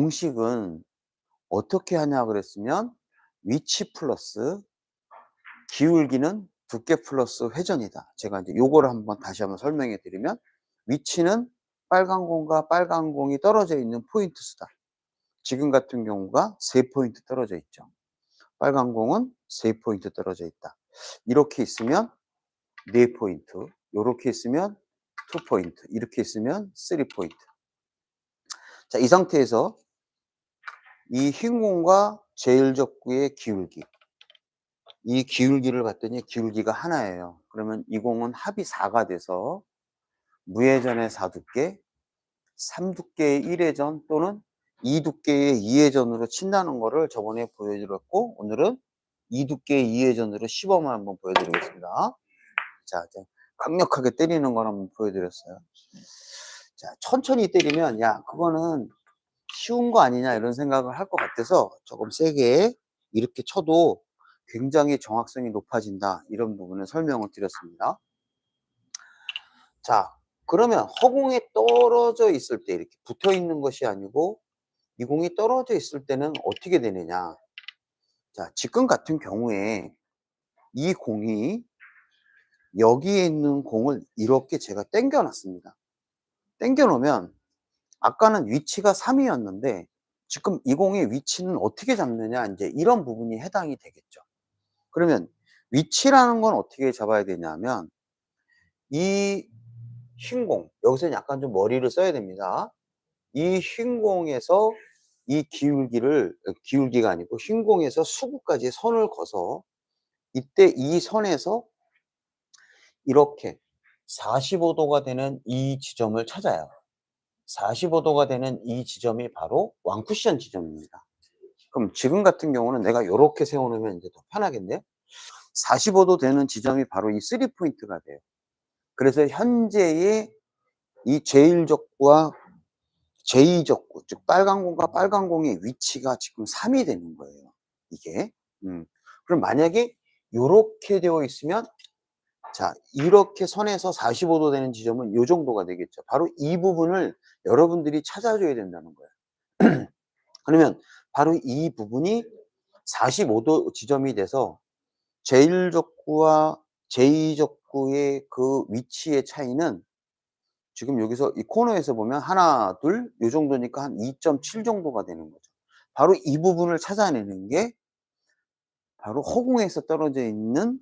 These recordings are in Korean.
공식은 어떻게 하냐 그랬으면 위치 플러스 기울기는 두께 플러스 회전이다. 제가 이제 요거를 다시 한번 설명해 드리면, 위치는 빨간 공과 빨간 공이 떨어져 있는 포인트 수다. 지금 같은 경우가 3포인트 떨어져 있죠. 빨간 공은 3포인트 떨어져 있다. 이렇게 있으면 4포인트, 요렇게 있으면 2포인트, 이렇게 있으면 3포인트. 자, 이 상태에서 이 흰 공과 제일적구의 기울기, 이 기울기를 봤더니 기울기가 하나예요. 그러면 이 공은 합이 4가 돼서 무회전의 4두께, 3두께의 1회전 또는 2두께의 2회전으로 친다는 거를 저번에 보여드렸고, 오늘은 2두께의 2회전으로 시범을 한번 보여드리겠습니다. 자, 이제 강력하게 때리는 걸 한번 보여드렸어요. 자, 천천히 때리면 야, 그거는 쉬운 거 아니냐 이런 생각을 할 것 같아서 조금 세게 이렇게 쳐도 굉장히 정확성이 높아진다, 이런 부분을 설명을 드렸습니다. 자, 그러면 허공에 떨어져 있을 때, 이렇게 붙어 있는 것이 아니고 이 공이 떨어져 있을 때는 어떻게 되느냐. 자, 지금 같은 경우에 이 공이 여기에 있는 공을 이렇게 제가 당겨 놨습니다. 당겨 놓으면 아까는 위치가 3이었는데 지금 이 공의 위치는 어떻게 잡느냐, 이제 이런 부분이 해당이 되겠죠. 그러면 위치라는 건 어떻게 잡아야 되냐면, 이 흰 공, 여기서 약간 좀 머리를 써야 됩니다. 이 흰 공에서 이 기울기가 아니고 흰 공에서 수구까지 선을 그어서 이때 이 선에서 이렇게 45도가 되는 이 지점을 찾아요. 45도가 되는 이 지점이 바로 왕쿠션 지점입니다. 그럼 지금 같은 경우는 내가 요렇게 세워 놓으면 이제 더 편하겠네요. 45도 되는 지점이 바로 이 3포인트가 돼요. 그래서 현재의 이 제1적구와 제2적구, 즉 빨간 공과 빨간 공의 위치가 지금 3이 되는 거예요, 이게. 그럼 만약에 요렇게 되어 있으면, 자, 이렇게 선에서 45도 되는 지점은 요 정도가 되겠죠. 바로 이 부분을 여러분들이 찾아줘야 된다는 거예요. 그러면 바로 이 부분이 45도 지점이 돼서 제1적구와 제2적구의 그 위치의 차이는, 지금 여기서 이 코너에서 보면 하나, 둘, 요 정도니까 한 2.7 정도가 되는 거죠. 바로 이 부분을 찾아내는 게 바로 허공에서 떨어져 있는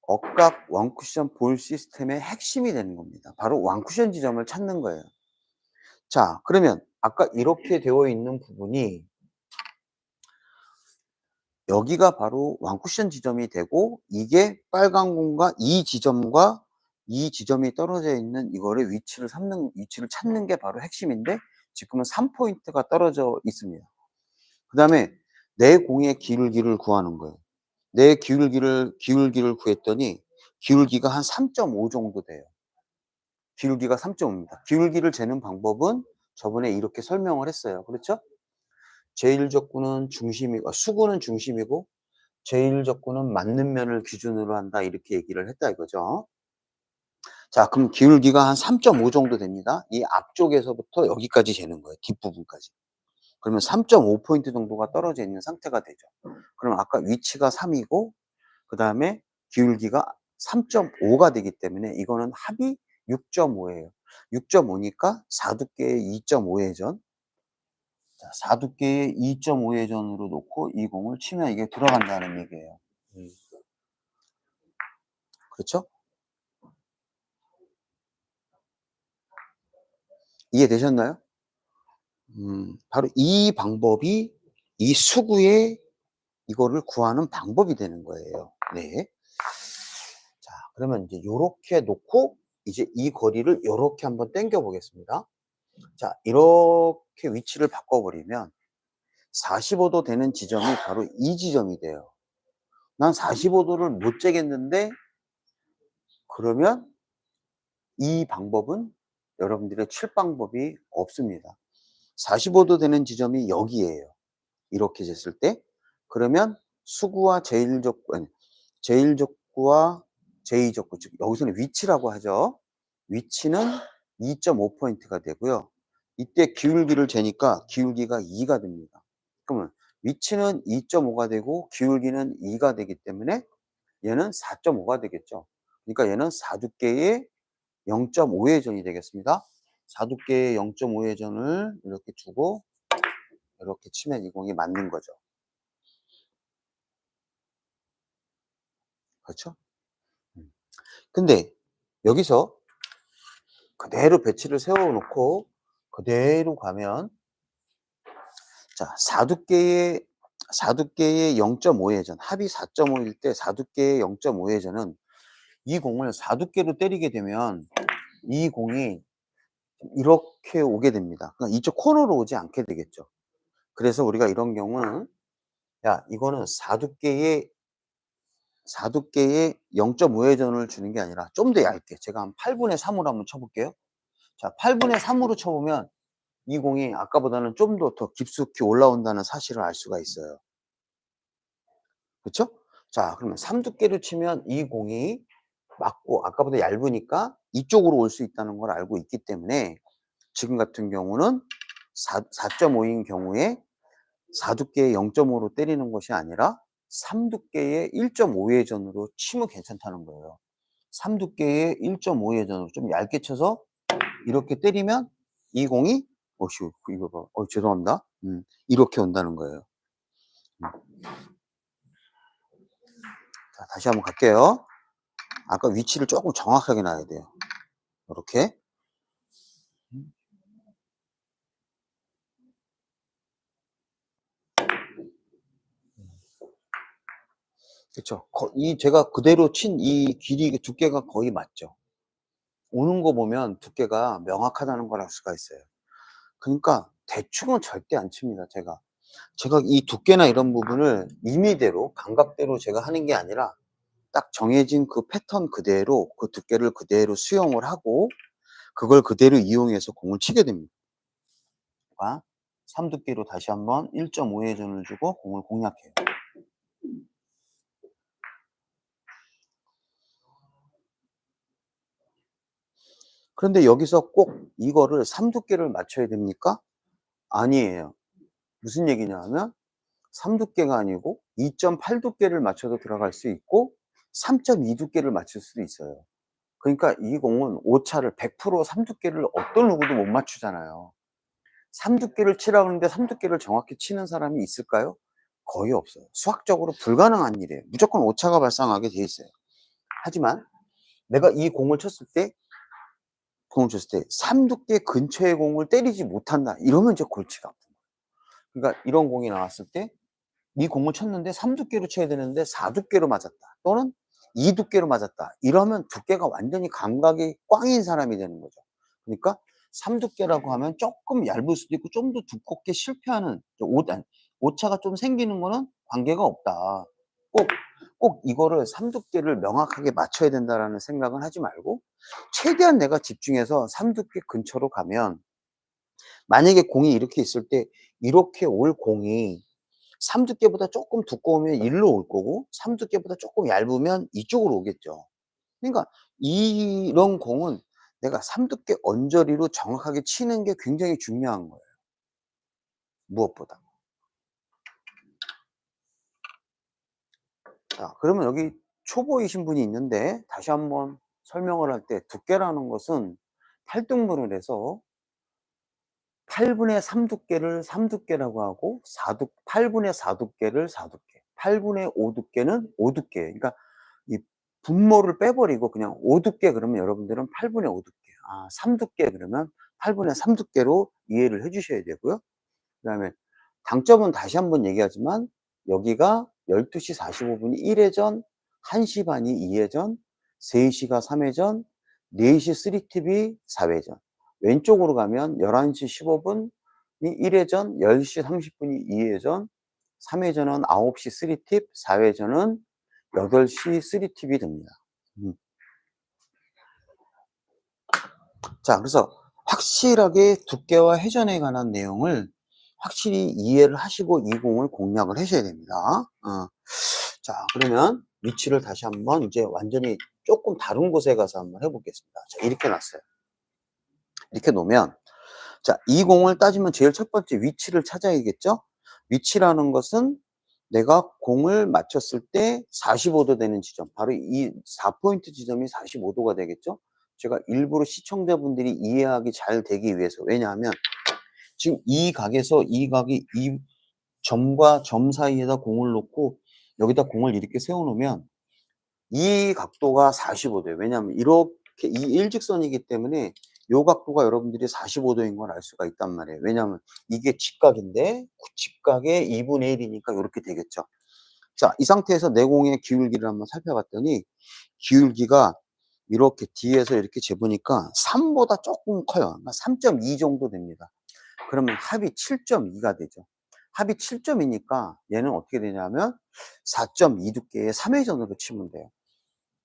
억각 원쿠션 볼 시스템의 핵심이 되는 겁니다. 바로 원쿠션 지점을 찾는 거예요. 자, 그러면 아까 이렇게 되어 있는 부분이 여기가 바로 원쿠션 지점이 되고, 이게 빨간 공과 이 지점과 이 지점이 떨어져 있는 이거를 위치를 찾는 게 바로 핵심인데, 지금은 3포인트가 떨어져 있습니다. 그 다음에 내 공의 기울기를 구하는 거예요. 내 기울기를 구했더니 기울기가 한 3.5 정도 돼요. 기울기가 3.5입니다. 기울기를 재는 방법은 저번에 이렇게 설명을 했어요. 그렇죠? 제1적구는 수구는 중심이고 제1적구는 맞는 면을 기준으로 한다, 이렇게 얘기를 했다 이거죠. 자, 그럼 기울기가 한 3.5 정도 됩니다. 이 앞쪽에서부터 여기까지 재는 거예요, 뒷부분까지. 그러면 3.5포인트 정도가 떨어져 있는 상태가 되죠. 그럼 아까 위치가 3이고 그 다음에 기울기가 3.5가 되기 때문에 이거는 합이 6.5예요. 6.5니까 4두께의 2.5회전. 자, 4두께의 2.5회전으로 놓고 이 공을 치면 이게 들어간다는 얘기예요. 그렇죠? 이해되셨나요? 바로 이 방법이 이 수구의 이거를 구하는 방법이 되는 거예요. 네. 자, 그러면 이제 요렇게 놓고 이제 이 거리를 요렇게 한번 당겨 보겠습니다. 자, 이렇게 위치를 바꿔버리면 45도 되는 지점이 바로 이 지점이 돼요. 난 45도를 못 재겠는데, 그러면 이 방법은 여러분들의 칠 방법이 없습니다. 45도 되는 지점이 여기에요. 이렇게 쟀을 때. 그러면 수구와 제1적구와 제2적구, 즉 여기서는 위치라고 하죠. 위치는 2.5포인트가 되고요. 이때 기울기를 재니까 기울기가 2가 됩니다. 그러면 위치는 2.5가 되고 기울기는 2가 되기 때문에 얘는 4.5가 되겠죠. 그러니까 얘는 4두께의 0.5회전이 되겠습니다. 4두께의 0.5회전을 이렇게 두고 이렇게 치면 이 공이 맞는 거죠. 그렇죠? 근데 여기서 그대로 배치를 세워 놓고 그대로 가면 자, 4두께의 0.5회전, 합이 4.5일 때 4두께의 0.5회전은 이 공을 4두께로 때리게 되면 이 공이 이렇게 오게 됩니다. 그러니까 이쪽 코너로 오지 않게 되겠죠. 그래서 우리가 이런 경우는 야, 이거는 4두께의 0.5회전을 주는 게 아니라 좀 더 얇게 제가 한 8분의 3으로 한번 쳐볼게요. 자, 8분의 3으로 쳐보면 이 공이 아까보다는 좀 더 깊숙이 올라온다는 사실을 알 수가 있어요. 그쵸? 자, 그러면 3두께로 치면 이 공이 맞고 아까보다 얇으니까 이쪽으로 올 수 있다는 걸 알고 있기 때문에 지금 같은 경우는 4.5인 경우에 4두께의 0.5로 때리는 것이 아니라 3두께의 1.5회전으로 치면 괜찮다는 거예요. 3두께의 1.5회전으로 좀 얇게 쳐서 이렇게 때리면 이 공이 이거 봐. 죄송합니다. 이렇게 온다는 거예요. 자, 다시 한번 갈게요. 아까 위치를 조금 정확하게 놔야 돼요. 이렇게. 그쵸. 제가 그대로 친 이 길이 두께가 거의 맞죠. 오는 거 보면 두께가 명확하다는 걸 알 수가 있어요. 그러니까 대충은 절대 안 칩니다, 제가 이 두께나 이런 부분을 임의대로 감각대로 제가 하는 게 아니라 딱 정해진 그 패턴 그대로 그 두께를 그대로 수용을 하고 그걸 그대로 이용해서 공을 치게 됩니다. 3두께로 다시 한번 1.5회전을 주고 공을 공략해요. 그런데 여기서 꼭 이거를 3두께를 맞춰야 됩니까? 아니에요. 무슨 얘기냐 하면 3두께가 아니고 2.8두께를 맞춰도 들어갈 수 있고 3.2두께를 맞출 수도 있어요. 그러니까 이 공은 오차를 100% 3두께를 어떤 누구도 못 맞추잖아요. 3두께를 치라고 하는데 3두께를 정확히 치는 사람이 있을까요? 거의 없어요. 수학적으로 불가능한 일이에요. 무조건 오차가 발생하게 돼 있어요. 하지만 내가 이 공을 쳤을 때 3두께 근처의 공을 때리지 못한다. 이러면 이제 골치가 아픈 거예요. 그러니까 이런 공이 나왔을 때 이 공을 쳤는데 3두께로 쳐야 되는데 4두께로 맞았다. 또는 2두께로 맞았다. 이러면 두께가 완전히 감각이 꽝인 사람이 되는 거죠. 그러니까 3두께라고 하면 조금 얇을 수도 있고 좀 더 두껍게 실패하는 오차가 좀 생기는 거는 관계가 없다. 꼭, 꼭 이거를 3두께를 명확하게 맞춰야 된다라는 생각은 하지 말고 최대한 내가 집중해서 3두께 근처로 가면 만약에 공이 이렇게 있을 때 이렇게 올 공이 3두께보다 조금 두꺼우면 일로 올 거고 3두께보다 조금 얇으면 이쪽으로 오겠죠. 그러니까 이런 공은 내가 3두께 언저리로 정확하게 치는 게 굉장히 중요한 거예요. 무엇보다. 자, 그러면 여기 초보이신 분이 있는데 다시 한번 설명을 할 때 두께라는 것은 8등분을 해서 8분의 3두께를 3두께라고 하고 8분의 4두께를 4두께, 8분의 5두께는 5두께. 그러니까 이 분모를 빼버리고 그냥 5두께 그러면 여러분들은 8분의 5두께. 3두께 그러면 8분의 3두께로 이해를 해 주셔야 되고요. 그다음에 장점은 다시 한번 얘기하지만 여기가 12시 45분이 1회전, 1시 반이 2회전, 3시가 3회전, 4시 3팁이 4회전. 왼쪽으로 가면 11시 15분이 1회전, 10시 30분이 2회전, 3회전은 9시 3팁, 4회전은 8시 3팁이 됩니다. 자, 그래서 확실하게 두께와 회전에 관한 내용을 확실히 이해를 하시고 이 공을 공략을 하셔야 됩니다. 자, 그러면 위치를 다시 한번 이제 완전히 조금 다른 곳에 가서 한번 해보겠습니다. 자, 이렇게 놨어요. 이렇게 놓으면 자, 이 공을 따지면 제일 첫 번째 위치를 찾아야겠죠? 위치라는 것은 내가 공을 맞췄을 때 45도 되는 지점, 바로 이 4포인트 지점이 45도가 되겠죠? 제가 일부러 시청자분들이 이해하기 잘 되기 위해서. 왜냐하면 지금 이 각에서 이 각이 이 점과 점 사이에다 공을 놓고 여기다 공을 이렇게 세워 놓으면 이 각도가 45도예요. 왜냐하면 이렇게 이 일직선이기 때문에 요 각도가 여러분들이 45도인 걸 알 수가 있단 말이에요. 왜냐하면 이게 직각인데 직각의 2분의 1이니까 요렇게 되겠죠. 자, 이 상태에서 내공의 기울기를 한번 살펴봤더니 기울기가 이렇게 뒤에서 이렇게 재보니까 3보다 조금 커요. 그러니까 3.2 정도 됩니다. 그러면 합이 7.2가 되죠. 합이 7.2니까 얘는 어떻게 되냐면 4.2 두께의 3회전으로 치면 돼요.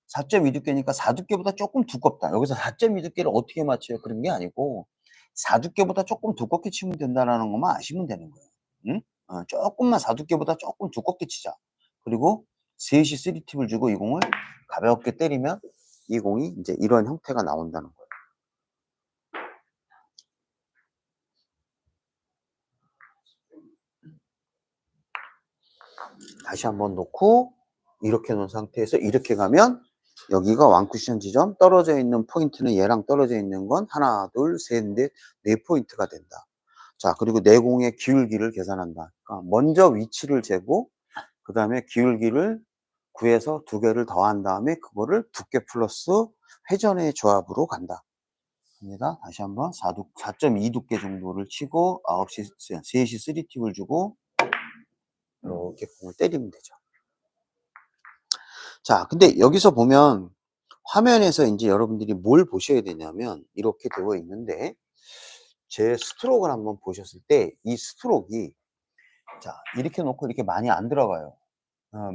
4.2 두께니까 4 두께보다 조금 두껍다. 여기서 4.2 두께를 어떻게 맞춰요? 그런 게 아니고 4 두께보다 조금 두껍게 치면 된다라는 것만 아시면 되는 거예요. 응? 조금만 4 두께보다 조금 두껍게 치자. 그리고 셋이 3팁을 주고 이 공을 가볍게 때리면 이 공이 이제 이런 형태가 나온다는 거예요. 다시 한번 놓고 이렇게 놓은 상태에서 이렇게 가면 여기가 완쿠션 지점, 떨어져 있는 포인트는 얘랑 떨어져 있는 건 하나, 둘, 셋, 넷, 네 포인트가 된다. 자, 그리고 내공의 기울기를 계산한다. 그러니까 먼저 위치를 재고 그 다음에 기울기를 구해서 두 개를 더한 다음에 그거를 두께 플러스 회전의 조합으로 간다. 갑니다. 다시 한번 4.2 두께 정도를 치고 9시, 3시 3팁을 주고 이렇게 공을 때리면 되죠. 자, 근데 여기서 보면 화면에서 이제 여러분들이 뭘 보셔야 되냐면 이렇게 되어 있는데 제 스트로크를 한번 보셨을 때 이 스트로크가 자, 이렇게 놓고 이렇게 많이 안 들어가요.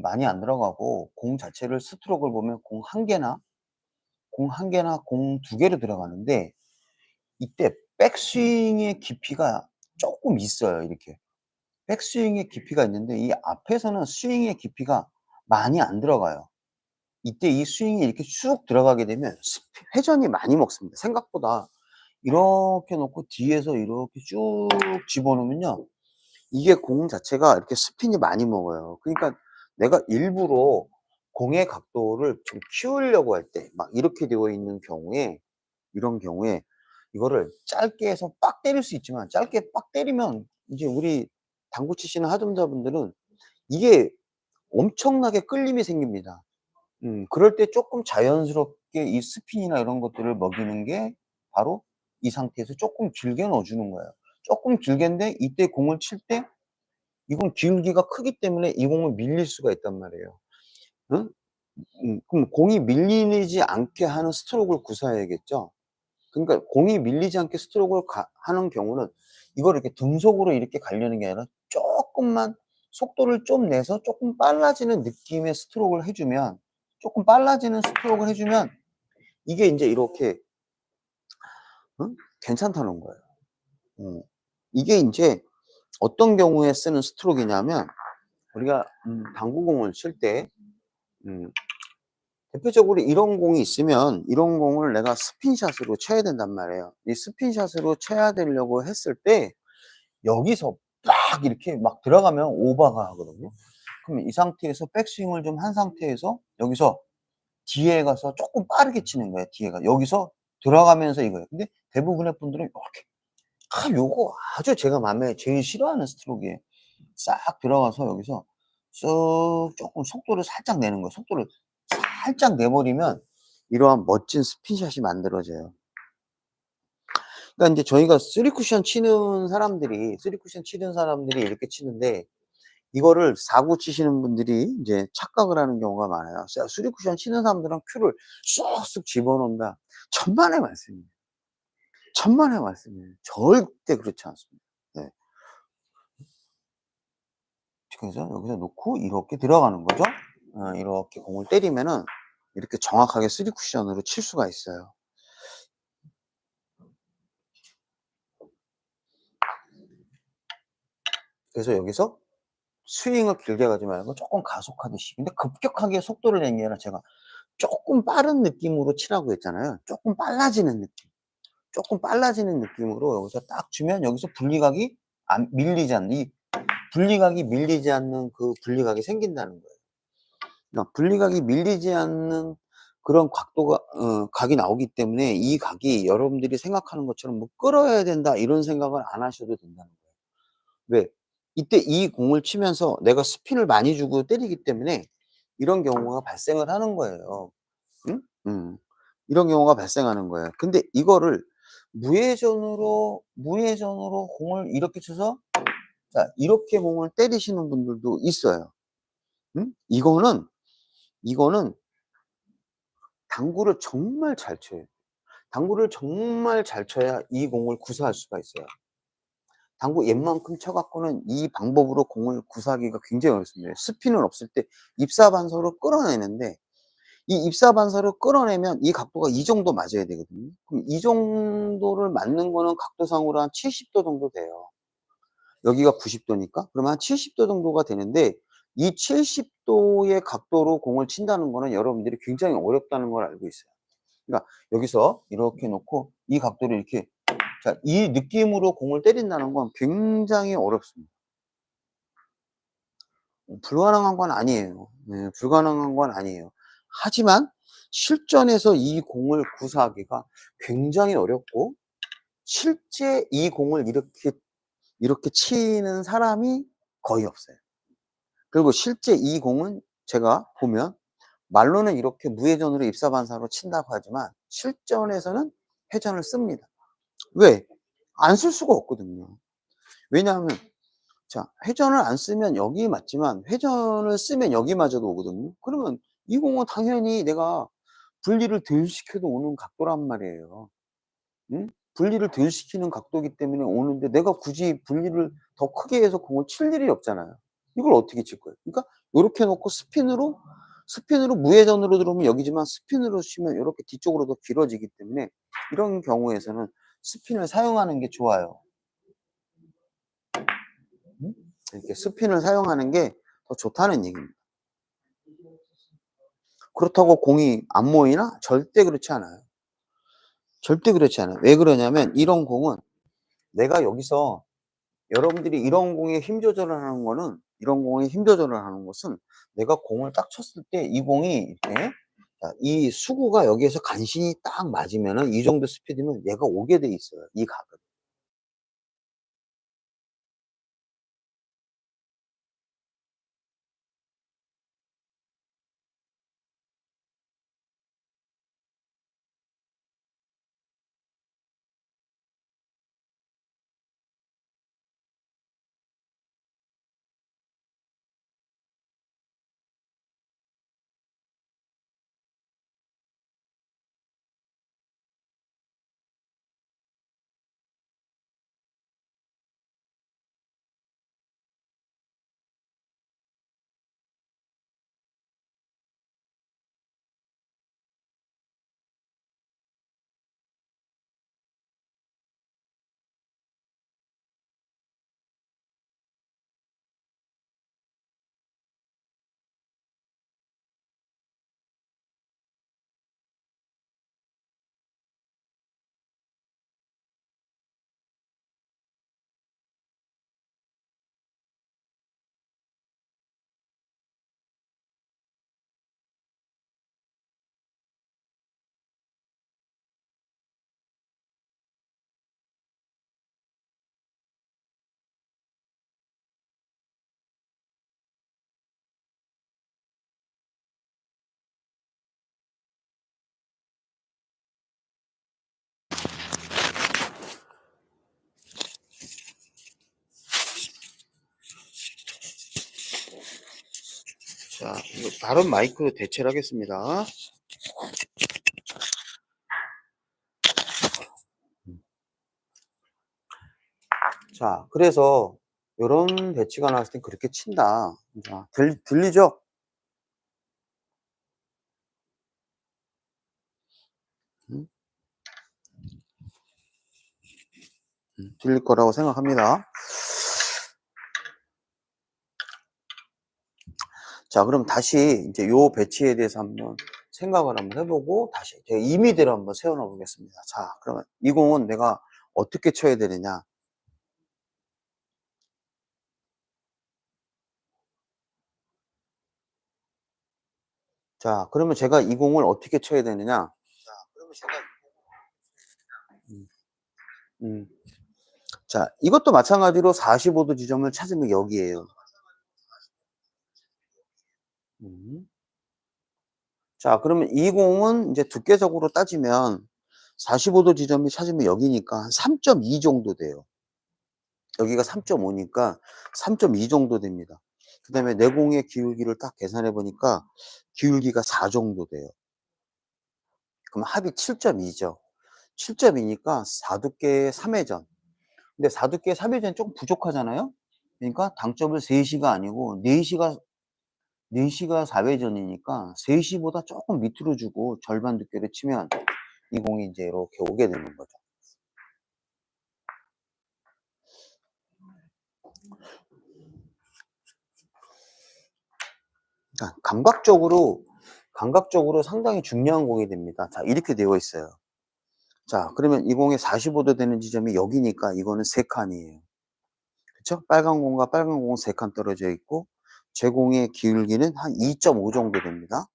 많이 안 들어가고 공 자체를 스트로크를 보면 공 한 개나 공 두 개로 들어가는데 이때 백스윙의 깊이가 조금 있어요. 이렇게 백스윙의 깊이가 있는데 이 앞에서는 스윙의 깊이가 많이 안 들어가요. 이때 이 스윙이 이렇게 쭉 들어가게 되면 회전이 많이 먹습니다. 생각보다 이렇게 놓고 뒤에서 이렇게 쭉 집어넣으면요. 이게 공 자체가 이렇게 스핀이 많이 먹어요. 그러니까 내가 일부러 공의 각도를 좀 키우려고 할 때 막 이렇게 되어 있는 경우에 이런 경우에 이거를 짧게 해서 빡 때릴 수 있지만 짧게 빡 때리면 이제 우리 당구 치시는 하점자분들은 이게 엄청나게 끌림이 생깁니다. 그럴 때 조금 자연스럽게 이 스핀이나 이런 것들을 먹이는 게 바로 이 상태에서 조금 길게 넣어 주는 거예요. 조금 길게인데 이때 공을 칠 때 이건 기울기가 크기 때문에 이 공을 밀릴 수가 있단 말이에요. 응? 그럼 공이 밀리지 않게 하는 스트로크를 구사해야겠죠. 그러니까 공이 밀리지 않게 스트로크를 하는 경우는 이걸 이렇게 등속으로 이렇게 가려는 게 아니라 조금만 속도를 좀 내서 조금 빨라지는 느낌의 스트로크를 해주면 조금 빨라지는 스트로크를 해주면 이게 이제 이렇게 괜찮다는 거예요. 이게 이제 어떤 경우에 쓰는 스트로크냐면 우리가 당구공을 칠 때 대표적으로 이런 공이 있으면 이런 공을 내가 스핀샷으로 쳐야 된단 말이에요. 이 스핀샷으로 쳐야 되려고 했을 때 여기서 막 이렇게 막 들어가면 오버가 하거든요. 그럼 이 상태에서 백스윙을 좀 한 상태에서 여기서 뒤에 가서 조금 빠르게 치는 거예요. 뒤에가 여기서 들어가면서 이거예요. 근데 대부분의 분들은 이렇게 요거 아주 제가 마음에 제일 싫어하는 스트로크예요. 싹 들어가서 여기서 쑥 조금 속도를 살짝 내는 거예요. 속도를 살짝 내버리면 이러한 멋진 스핀샷이 만들어져요. 그러니까 인제 저희가 3쿠션 치는 사람들이 이렇게 치는데 이거를 4구 치시는 분들이 인제 착각을 하는 경우가 많아요. 3쿠션 치는 사람들은 큐를 쑥쑥 집어넣는다. 천만의 말씀이에요. 천만의 말씀이에요. 절대 그렇지 않습니다. 네. 그래서 여기서 놓고 이렇게 들어가는 거죠. 이렇게 공을 때리면은 이렇게 정확하게 3쿠션으로 칠 수가 있어요. 그래서 여기서 스윙을 길게 가지 말고 쪼끔 가속하듯이. 근데 급격하게 속도를 내는 게 아니라 제가 쪼끔 빠른 느낌으로 치라고 했잖아요. 쪼끔 빨라지는 느낌. 조금 빨라지는 느낌으로 여기서 딱 주면 여기서 분리각이 안 밀리지 않는 이 분리각이 밀리지 않는 그 분리각이 생긴다는 거예요. 그러니까 분리각이 밀리지 않는 그런 각도가 각이 나오기 때문에 이 각이 여러분들이 생각하는 것처럼 뭐 끌어야 된다 이런 생각을 안 하셔도 된다는 거예요. 왜? 이때 이 공을 치면서 내가 스핀을 많이 주고 때리기 때문에 이런 경우가 발생을 하는 거예요. 응? 이런 경우가 발생하는 거예요. 근데 이거를 무회전으로 공을 이렇게 쳐서 자 이렇게 공을 때리시는 분들도 있어요. 응? 이거는 당구를 정말 잘 쳐야 당구를 정말 잘 쳐야 이 공을 구사할 수가 있어요. 당구 옛만큼 쳐 갖고는 이 방법으로 공을 구사하기가 굉장히 어렵습니다. 스핀은 없을 때 입사반사로 끌어내는데 이 입사반사로 끌어내면 이 각도가 이 정도 맞아야 되거든요. 그럼 이 정도를 맞는 거는 각도상으로 한 70도 정도 돼요. 여기가 90도니까 그러면 한 70도 정도가 되는데 이 70도의 각도로 공을 친다는 거는 여러분들이 굉장히 어렵다는 걸 알고 있어요. 그러니까 여기서 이렇게 놓고 이 각도를 이렇게 자, 이 느낌으로 공을 때린다는 건 굉장히 어렵습니다. 불가능한 건 아니에요. 네, 불가능한 건 아니에요. 하지만 실전에서 이 공을 구사하기가 굉장히 어렵고 실제 이 공을 이렇게 치는 사람이 거의 없어요. 그리고 실제 이 공은 제가 보면 말로는 이렇게 무회전으로 입사반사로 친다고 하지만 실전에서는 회전을 씁니다. 왜? 안 쓸 수가 없거든요. 왜냐하면 자 회전을 안 쓰면 여기 맞지만 회전을 쓰면 여기 맞아도 오거든요. 그러면 이 공은 당연히 내가 분리를 덜 시켜도 오는 각도란 말이에요. 응? 분리를 덜 시키는 각도이기 때문에 오는데 내가 굳이 분리를 더 크게 해서 공을 칠 일이 없잖아요. 이걸 어떻게 칠 거예요? 그러니까 요렇게 놓고 스핀으로 무회전으로 들어오면 여기지만 스핀으로 치면 요렇게 뒤쪽으로 더 길어지기 때문에 이런 경우에서는 스핀을 사용하는 게 좋아요. 음? 이렇게 스핀을 사용하는 게 더 좋다는 얘기입니다. 그렇다고 공이 안 모이나? 절대 그렇지 않아요. 절대 그렇지 않아요. 왜 그러냐면 이런 공은 내가 여기서 여러분들이 이런 공에 힘 조절을 하는 것은 내가 공을 딱 쳤을 때 이 공이 이렇게 자, 이 수구가 여기에서 간신히 딱 맞으면은 이 정도 스피드면 얘가 오게 돼 있어요. 이 각은. 자, 이거 다른 마이크로 대체를 하겠습니다. 자, 그래서 요런 배치가 나왔을 땐 그렇게 친다. 자, 들리죠? 음, 들릴 거라고 생각합니다. 자, 그럼 다시 이제 요 배치에 대해서 한번 생각을 한번 해보고 다시 제가 임의대로 한번 세워놔 보겠습니다. 자, 그러면 이 공은 내가 어떻게 쳐야 되느냐. 자, 그러면 제가 이 공을 어떻게 쳐야 되느냐. 음, 음. 자, 이것도 마찬가지로 45도 지점을 찾으면 여기에요. 음. 자, 그러면 이 공은 이제 두께적으로 따지면 45도 지점이 찾으면 여기니까 한 3.2 정도 돼요. 여기가 3.5니까 3.2 정도 됩니다. 그 다음에 내 공의 기울기를 딱 계산해 보니까 기울기가 4 정도 돼요. 그럼 합이 7.2죠. 7.2니까 4두께의 3회전. 근데 4두께의 3회전이 조금 부족하잖아요? 그러니까 당점을 3시가 아니고 4시가 4회전이니까 3시보다 조금 밑으로 주고 절반 두께를 치면 이 공이 이제 이렇게 오게 되는 거죠. 그러니까 감각적으로 상당히 중요한 공이 됩니다. 자, 이렇게 되어 있어요. 자, 그러면 이 공의 45도 되는 지점이 여기니까 이거는 3칸이에요. 그쵸? 빨간 공과 빨간 공은 3칸 떨어져 있고, 제 공의 기울기는 한 2.5 정도 됩니다.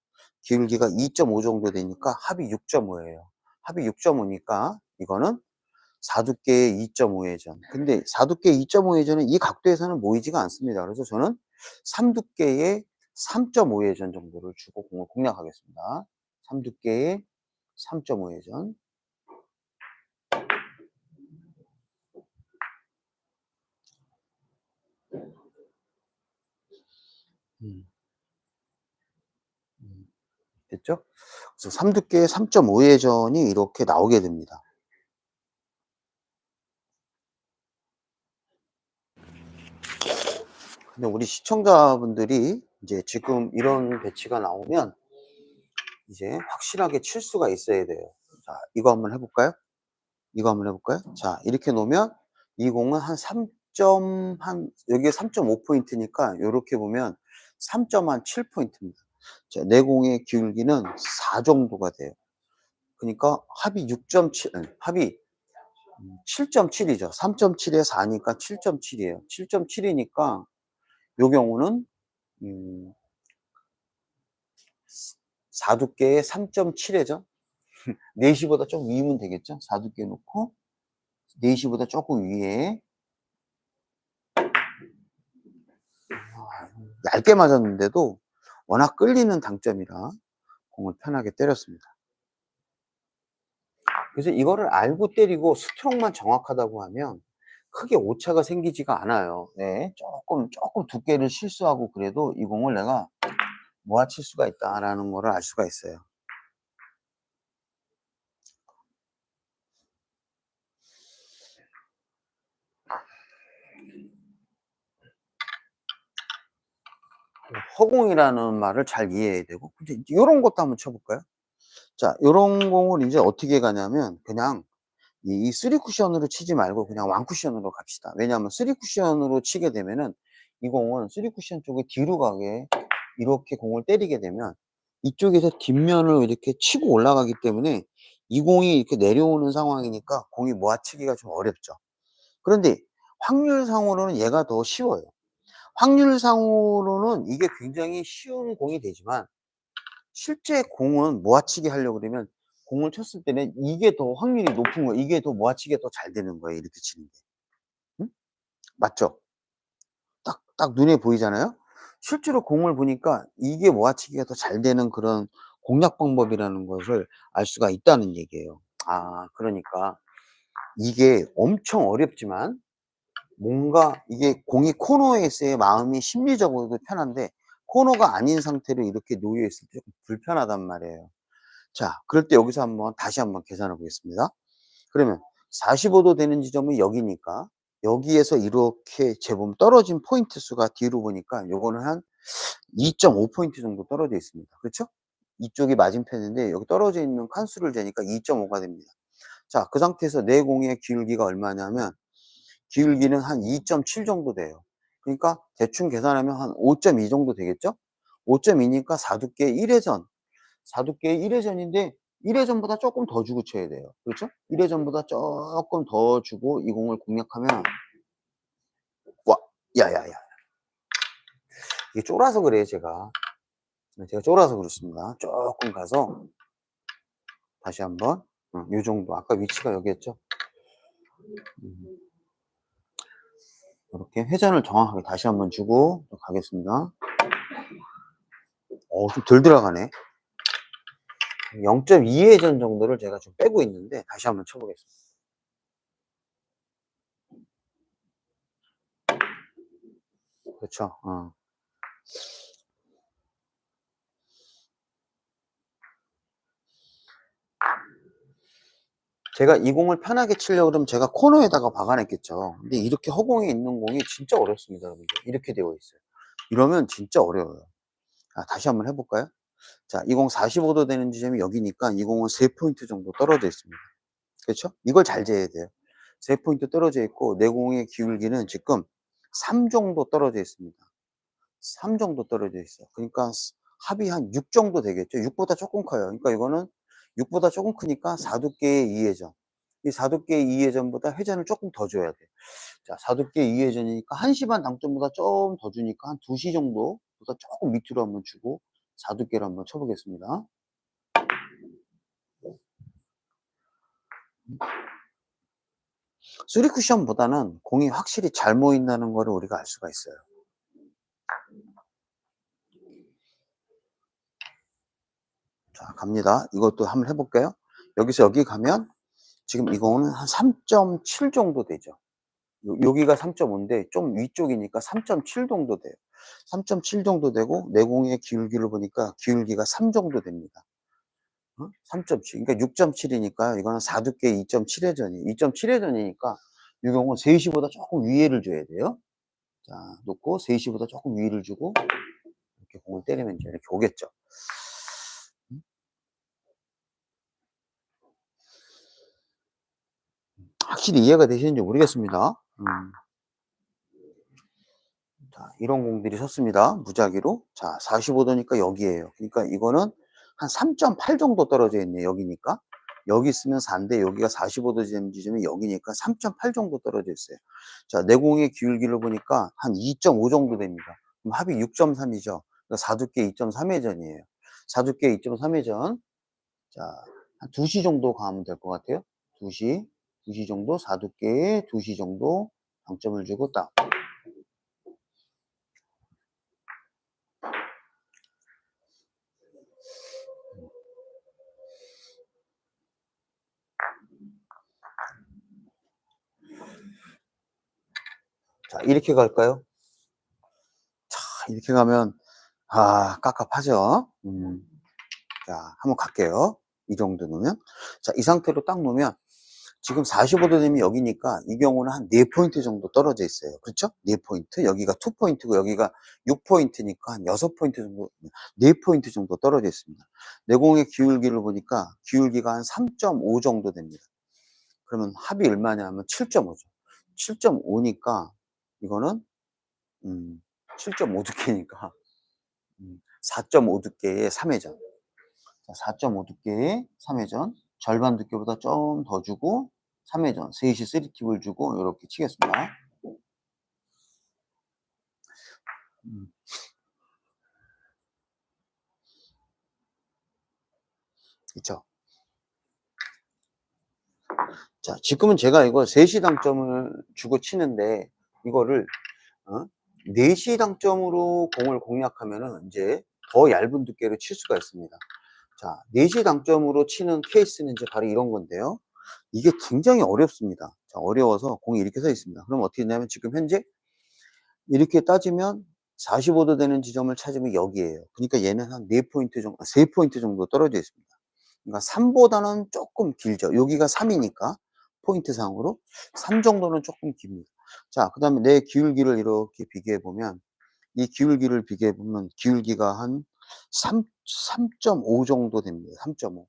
기울기가 2.5 정도 되니까 합이 6.5예요. 합이 6.5니까 이거는 4두께의 2.5회전. 근데 4두께의 2.5회전은 이 각도에서는 모이지가 않습니다. 그래서 저는 3두께의 3.5회전 정도를 주고 공을 공략하겠습니다. 3두께의 3.5회전. 음, 됐죠? 그래서 3두께의 3.5회전이 이렇게 나오게 됩니다. 근데 우리 시청자분들이 이제 지금 이런 배치가 나오면 이제 확실하게 칠 수가 있어야 돼요. 자, 이거 한번 해볼까요? 이거 한번 해볼까요? 자, 이렇게 놓으면 이 공은 한 3점, 여기가 3.5포인트니까 요렇게 보면 3.7포인트입니다. 자, 내 공의 기울기는 4 정도가 돼요. 그러니까 합이 6.7, 합이 7.7이죠. 3.7에 4니까 7.7이에요. 7.7이니까 요 경우는 4두께에 3.7회죠. 4시보다 좀 위면 되겠죠. 4두께 놓고 4시보다 조금 위에 얇게 맞았는데도 워낙 끌리는 당점이라 공을 편하게 때렸습니다. 그래서 이거를 알고 때리고 스트로크만 정확하다고 하면 크게 오차가 생기지가 않아요. 네, 조금 두께를 실수하고 그래도 이 공을 내가 모아칠 수가 있다라는 거를 알 수가 있어요. 허공이라는 말을 잘 이해해야 되고, 이제 이런 것도 한번 쳐볼까요? 자, 요런 공을 이제 어떻게 가냐면 그냥 이 3쿠션으로 치지 말고 그냥 1쿠션으로 갑시다. 왜냐하면 3쿠션으로 치게 되면은 이 공은 3쿠션 쪽에 뒤로 가게 이렇게 공을 때리게 되면 이쪽에서 뒷면을 이렇게 치고 올라가기 때문에 이 공이 이렇게 내려오는 상황이니까 공이 모아치기가 좀 어렵죠. 그런데 확률상으로는 얘가 더 쉬워요. 확률상으로는 이게 굉장히 쉬운 공이 되지만 실제 공은 모아치기 하려고 그러면 공을 쳤을 때는 이게 더 확률이 높은 거예요. 이게 더 모아치기가 더 잘 되는 거예요, 이렇게 치는 게. 응? 맞죠? 딱 눈에 보이잖아요? 실제로 공을 보니까 이게 모아치기가 더 잘 되는 그런 공략 방법이라는 것을 알 수가 있다는 얘기예요. 아, 그러니까 이게 엄청 어렵지만 뭔가 이게 공이 코너에 있어야 마음이 심리적으로도 편한데 코너가 아닌 상태로 이렇게 놓여 있을 때 조금 불편하단 말이에요. 자, 그럴 때 여기서 다시 한번 계산해 보겠습니다. 그러면 45도 되는 지점은 여기니까 여기에서 이렇게 재보면 떨어진 포인트 수가 뒤로 보니까 요거는 한 2.5포인트 정도 떨어져 있습니다. 그렇죠? 이쪽이 맞은편인데 여기 떨어져 있는 칸수를 재니까 2.5가 됩니다. 자, 그 상태에서 내 공의 기울기가 얼마냐면 기울기는 한 2.7 정도 돼요. 그러니까 대충 계산하면 한 5.2 정도 되겠죠? 5.2니까 4두께 1회전. 4두께의 1회전인데 1회전보다 조금 더 주고 쳐야 돼요. 그렇죠? 1회전보다 조금 더 주고 이 공을 공략하면 와, 야야야. 이게 쫄아서 그래요, 제가. 제가 쫄아서 그렇습니다. 조금 가서 다시 한번 요 정도. 아까 위치가 여기였죠? 이렇게 회전을 정확하게 다시 한번 주고 또 가겠습니다. 좀 덜 들어가네. 0.2회전 정도를 제가 좀 빼고 있는데 다시 한번 쳐보겠습니다. 그렇죠. 제가 이 공을 편하게 치려고 그러면 제가 코너에다가 박아냈겠죠. 근데 이렇게 허공에 있는 공이 진짜 어렵습니다, 여러분들. 이렇게 되어 있어요. 이러면 진짜 어려워요. 다시 한번 해볼까요? 자, 이 공 45도 되는 지점이 여기니까 이 공은 3포인트 정도 떨어져 있습니다. 그렇죠? 이걸 잘 재야 돼요. 3포인트 떨어져 있고 내 공의 기울기는 지금 3 정도 떨어져 있습니다. 3 정도 떨어져 있어. 그러니까 합이 한 6 정도 되겠죠. 6보다 조금 커요. 그러니까 이거는 6보다 조금 크니까 4두께의 2회전. 이 4두께의 2회전보다 회전을 조금 더 줘야 돼. 자, 4두께의 2회전이니까 1시 반 당점보다 좀 더 주니까 한 2시 정도보다 조금 밑으로 한번 주고 4두께를 한번 쳐보겠습니다. 쓰리 쿠션보다는 공이 확실히 잘 모인다는 거를 우리가 알 수가 있어요. 자, 갑니다. 이것도 한번 해볼게요. 여기서 여기 가면 지금 이 공은 한 3.7 정도 되죠. 여기가 3.5인데 좀 위쪽이니까 3.7 정도 돼요. 3.7 정도 되고 내 공의 기울기를 보니까 기울기가 3 정도 됩니다. 3.7. 그러니까 6.7이니까 이거는 4두께 2.7회전이 2.7회전이니까 이 경우는 3시보다 조금 위에를 줘야 돼요. 자, 놓고 3시보다 조금 위를 주고 이렇게 공을 때리면 이제 이렇게 오겠죠. 확실히 이해가 되시는지 모르겠습니다. 자, 이런 공들이 섰습니다. 무작위로. 자, 45도니까 여기에요. 그러니까 이거는 한 3.8 정도 떨어져 있네요. 여기니까. 여기 있으면 4인데 여기가 45도 지점이 여기니까 3.8 정도 떨어져 있어요. 자, 내 공의 기울기를 보니까 한 2.5 정도 됩니다. 그럼 합이 6.3이죠. 그러니까 4두께 2.3회전이에요. 4두께 2.3회전. 자, 한 2시 정도 가면 될 것 같아요. 2시. 2시 정도, 4두께에 2시 정도 방점을 주고 딱. 자, 이렇게 갈까요? 자, 이렇게 가면, 깝깝하죠? 자, 한번 갈게요. 이 정도 놓으면. 자, 이 상태로 딱 놓으면, 지금 45도 되면 여기니까, 이 경우는 한 4포인트 정도 떨어져 있어요. 그렇죠? 4포인트. 여기가 2포인트고, 여기가 6포인트니까 한 6포인트 정도, 4포인트 정도 떨어져 있습니다. 내공의 기울기를 보니까, 기울기가 한 3.5 정도 됩니다. 그러면 합이 얼마냐 하면 7.5죠. 7.5니까, 이거는 7.5 두께니까 4.5 두께의 3회전. 4.5 두께의 3회전. 절반 두께보다 좀 더 주고 3회전. 3시 3팁을 주고 이렇게 치겠습니다. 그쵸? 자, 지금은 제가 이거 3시 당점을 주고 치는데 이거를 4시 당점으로 공을 공략하면은 이제 더 얇은 두께로 칠 수가 있습니다. 자, 4시 당점으로 치는 케이스는 이제 바로 이런 건데요. 이게 굉장히 어렵습니다. 자, 어려워서 공이 이렇게 서 있습니다. 그럼 어떻게 되냐면 지금 현재 이렇게 따지면 45도 되는 지점을 찾으면 여기에요. 그러니까 얘는 한 4포인트 정도, 3포인트 정도 떨어져 있습니다. 그러니까 3보다는 조금 길죠. 여기가 3이니까 포인트 상으로 3 정도는 조금 깁니다. 자, 그 다음에 내 기울기를 이렇게 비교해 보면 이 기울기를 비교해 보면 기울기가 한 3.5 정도 됩니다. 3.5.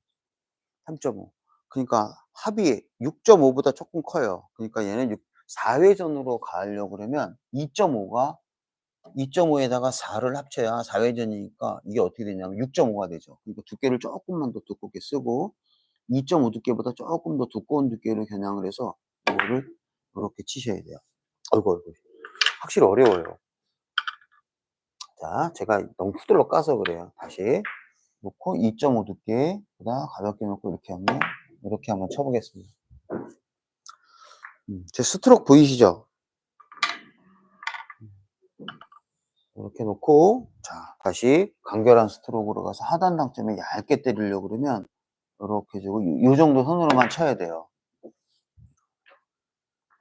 3.5. 그러니까 합이 6.5보다 조금 커요. 그러니까 얘는 4회전으로 가려고 그러면 2.5가 2.5에다가 4를 합쳐야 4회전이니까 이게 어떻게 되냐면 6.5가 되죠. 그러니까 두께를 조금만 더 두껍게 쓰고 2.5 두께보다 조금 더 두꺼운 두께로 겨냥을 해서 이거를 이렇게 치셔야 돼요. 어이구, 어이구. 확실히 어려워요. 자, 제가 너무 후들러 까서 그래요. 다시 놓고 2.5 두께보다 가볍게 놓고 이렇게 한번 쳐보겠습니다. 제 스트로크 보이시죠? 이렇게 놓고, 자, 다시 간결한 스트로크로 가서 하단 당점에 얇게 때리려고 그러면 이렇게 주고 요 정도 선으로만 쳐야 돼요.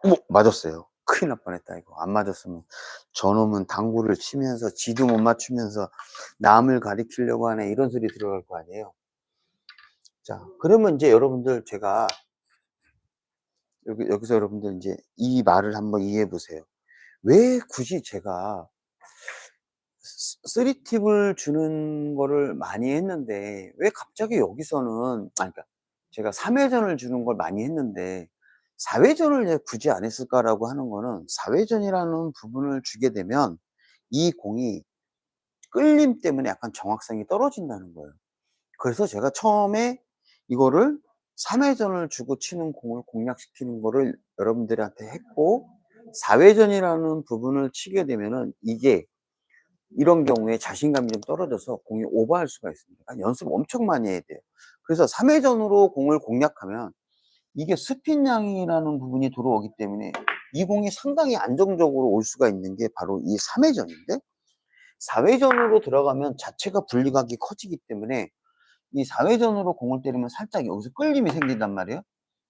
어머, 맞았어요. 큰일 날 뻔했다 이거. 안 맞았으면 저놈은 당구를 치면서 지도 못 맞추면서 남을 가리키려고 하네 이런 소리 들어갈 거 아니에요. 자, 그러면 이제 여러분들 제가 여기서 여러분들 이제 이 말을 한번 이해해 보세요. 왜 굳이 제가 3팁을 주는 거를 많이 했는데 왜 갑자기 여기서는 그러니까 제가 3회전을 주는 걸 많이 했는데 4회전을 왜 굳이 안 했을까라고 하는 거는 4회전이라는 부분을 주게 되면 이 공이 끌림 때문에 약간 정확성이 떨어진다는 거예요. 그래서 제가 처음에 이거를 3회전을 주고 치는 공을 공략시키는 거를 여러분들한테 했고 4회전이라는 부분을 치게 되면은 이게 이런 경우에 자신감이 좀 떨어져서 공이 오버할 수가 있습니다. 연습 엄청 많이 해야 돼요. 그래서 3회전으로 공을 공략하면 이게 스핀량이라는 부분이 들어오기 때문에 이 공이 상당히 안정적으로 올 수가 있는 게 바로 이 3회전인데 4회전으로 들어가면 자체가 분리각이 커지기 때문에 이 4회전으로 공을 때리면 살짝 여기서 끌림이 생긴단 말이에요.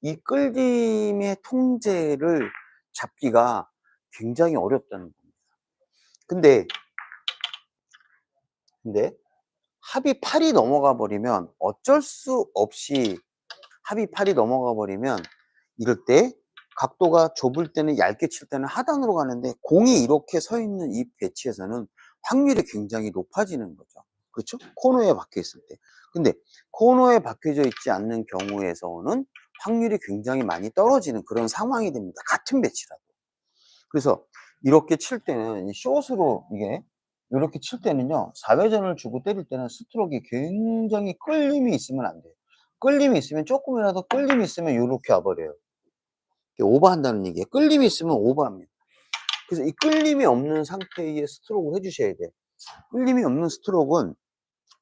이 끌림의 통제를 잡기가 굉장히 어렵다는 겁니다. 근데 합이 8이 넘어가 버리면 어쩔 수 없이 합이 8이 넘어가 버리면 이럴 때 각도가 좁을 때는 얇게 칠 때는 하단으로 가는데 공이 이렇게 서 있는 이 배치에서는 확률이 굉장히 높아지는 거죠. 그렇죠? 코너에 박혀 있을 때. 근데 코너에 박혀져 있지 않는 경우에서는 확률이 굉장히 많이 떨어지는 그런 상황이 됩니다. 같은 배치라도. 그래서 이렇게 칠 때는 이 숏으로 이게 이렇게 칠 때는요 4회전을 주고 때릴 때는 스트로크가 굉장히 끌림이 있으면 안 돼요. 끌림이 있으면 조금이라도 끌림이 있으면 요렇게 와버려요. 오버한다는 얘기예요. 끌림이 있으면 오버합니다. 그래서 이 끌림이 없는 상태의 스트로크를 해주셔야 돼요. 끌림이 없는 스트로크는